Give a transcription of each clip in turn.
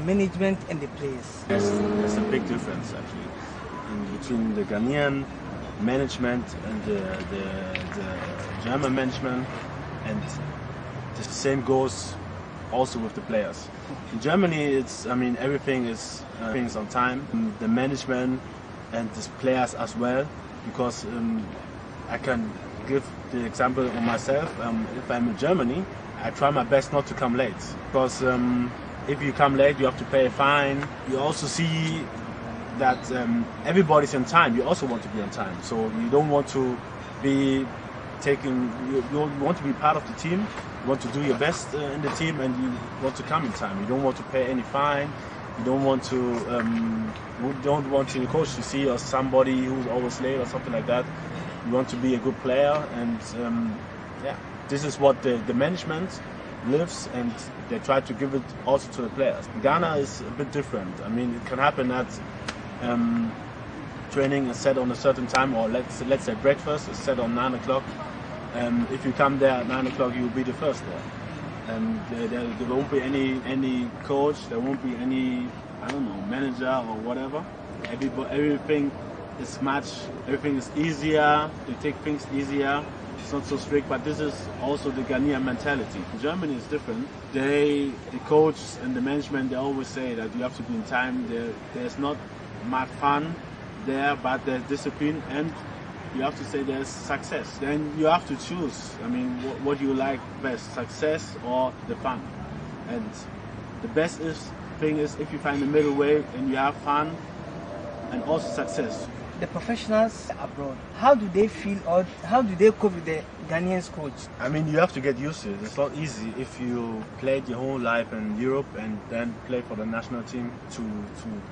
Management and the players. There's a big difference actually between the Ghanaian management and the German management, and the same goes also with the players. In Germany, everything is on time. The management and the players as well, because I can give the example of myself. If I'm in Germany, I try my best not to come late, because if you come late, you have to pay a fine. You also see that everybody's on time. You also want to be on time, so you don't want to be you want to be part of the team. You want to do your best in the team, and you want to come in time. You don't want to pay any fine. You don't want to coach to see or somebody who's always late or something like that. You want to be a good player, and this is what the management lives, and they try to give it also to the players. Ghana is a bit different. It can happen that training is set on a certain time, or let's say breakfast is set on 9 o'clock. If you come there at 9 o'clock, you will be the first there. There won't be any coach. There won't be any manager or whatever. Everything is easier. They take things easier. It's not so strict, but this is also the Ghanaian mentality. In Germany is different. The coach and the management, they always say that you have to be in time. There's not much fun there, but there's discipline, and you have to say there's success. Then you have to choose. What do you like best, success or the fun? And the best thing is if you find the middle way and you have fun and also success. The professionals abroad, how do they feel, or how do they cope with the Ghanaian coach? You have to get used to it. It's not easy if you played your whole life in Europe and then play for the national team to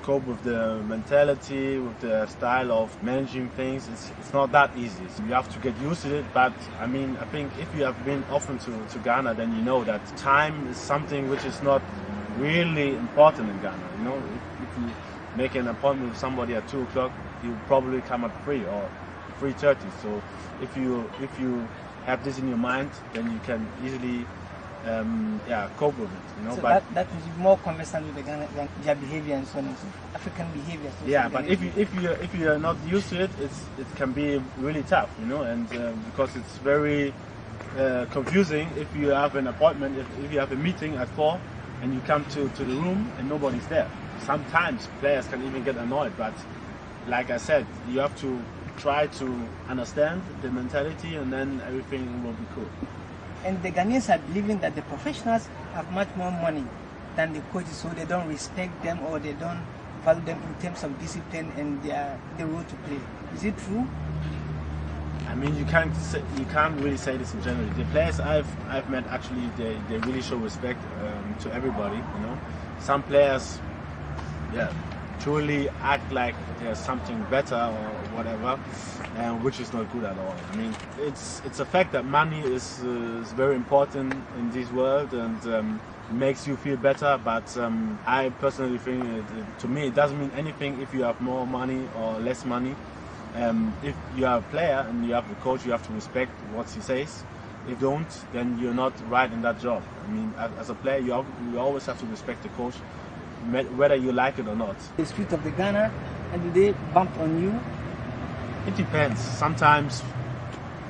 cope with the mentality, with the style of managing things. It's not that easy. So you have to get used to it. But I think if you have been often to Ghana, then you know that time is something which is not really important in Ghana. If you make an appointment with somebody at 2 o'clock, you probably come at 3 or 3:30. So if you have this in your mind, then you can easily cope with it. So but that is more conversant with their behavior and so on, African behavior. Yeah, but if you are not used to it, it can be really tough, and because it's very confusing if you have an appointment, if you have a meeting at 4 and you come to the room and nobody's there. Sometimes players can even get annoyed, but like I said, you have to try to understand the mentality, and then everything will be cool. And the Ghanaians are believing that the professionals have much more money than the coaches, so they don't respect them, or they don't value them in terms of discipline and the role to play. Is it true? You can't really say this in general. The players I've met, actually, they really show respect to everybody. Some players, truly act like there's something better or whatever, which is not good at all. It's a fact that money is very important in this world, and makes you feel better, but I personally think to me it doesn't mean anything if you have more money or less money. If you are a player and you have the coach, you have to respect what he says. If you don't, then you're not right in that job. As a player, you always have to respect the coach, whether you like it or not. The spirit of the Ghana, and do they bump on you? It depends. Sometimes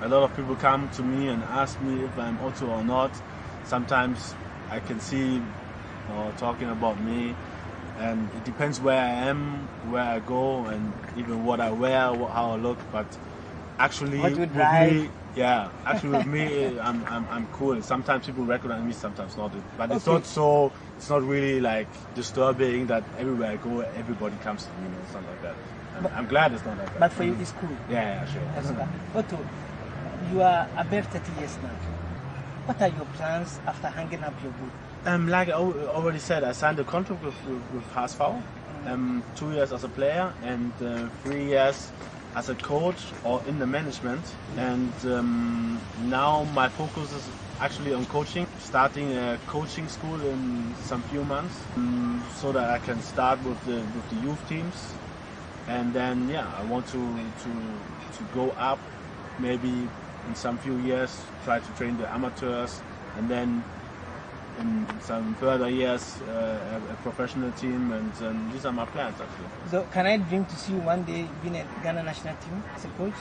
a lot of people come to me and ask me if I'm Otto or not. Sometimes I can see talking about me, and it depends where I am, where I go, and even what I wear, how I look. But actually, with me, I'm cool. Sometimes people recognize me, sometimes not. But it's not so. It's not really like disturbing that everywhere I go, everybody comes to me or something like that. I'm glad it's not like that. But for you, it's cool. Yeah, sure. Otto, you are above 30 years now. What are your plans after hanging up your boot? Like I already said, I signed a contract with HSV. 2 years as a player and 3 years as a coach or in the management. And now my focus is actually on coaching, starting a coaching school in some few months, so that I can start with the youth teams. And then I want to go up, maybe in some few years, try to train the amateurs, and then in some further years a professional team, and these are my plans actually. So can I dream to see you one day being a Ghana national team as a coach?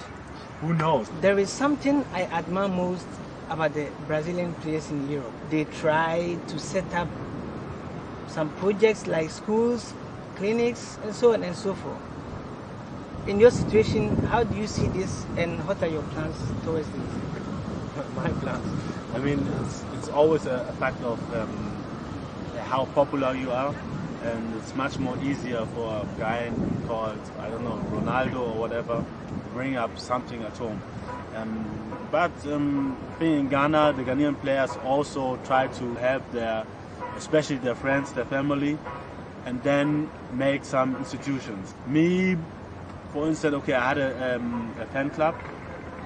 Who knows? There is something I admire most about the Brazilian players in Europe. They try to set up some projects like schools, clinics, and so on and so forth. In your situation, how do you see this, and what are your plans towards this? My plans. I mean, it's always a fact of how popular you are, and it's much more easier for a guy called, I don't know, Ronaldo or whatever, to bring up something at home. But being in Ghana, the Ghanaian players also try to help especially their friends, their family, and then make some institutions. Me, for instance, okay, I had a fan club,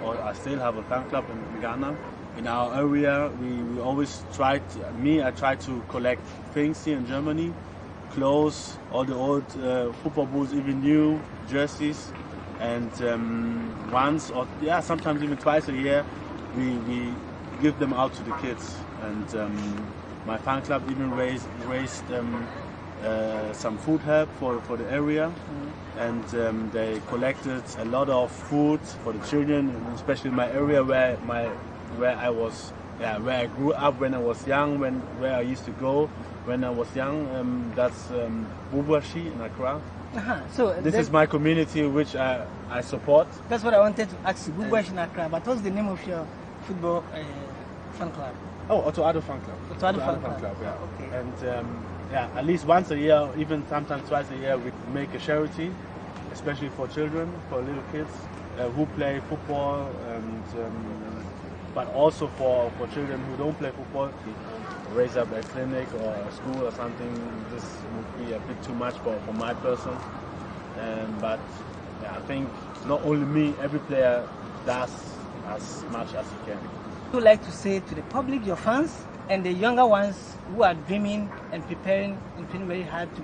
or I still have a fan club in Ghana. In our area, we always I try to collect things here in Germany, clothes, all the old football boots, even new jerseys, and once or sometimes even twice a year, we give them out to the kids. And my fan club even raised some food help for the area, and they collected a lot of food for the children, especially in my area where I grew up when I was young, where I used to go when I was young. That's Bubashi in Accra. So this is my community which I support. That's what I wanted to ask you, Bubashi in Accra. But what's the name of your football fan club? Oh, Otto Addo fan club. Otto Addo fan club. Yeah. Okay. And at least once a year, even sometimes twice a year, we make a charity, especially for children, for little kids who play football, and but also for children who don't play football. Raise up a clinic or a school or something. This would be a bit too much for my person. But I think not only me, every player does as much as he can. What would you like to say to the public, your fans, and the younger ones who are dreaming and preparing and training very hard to be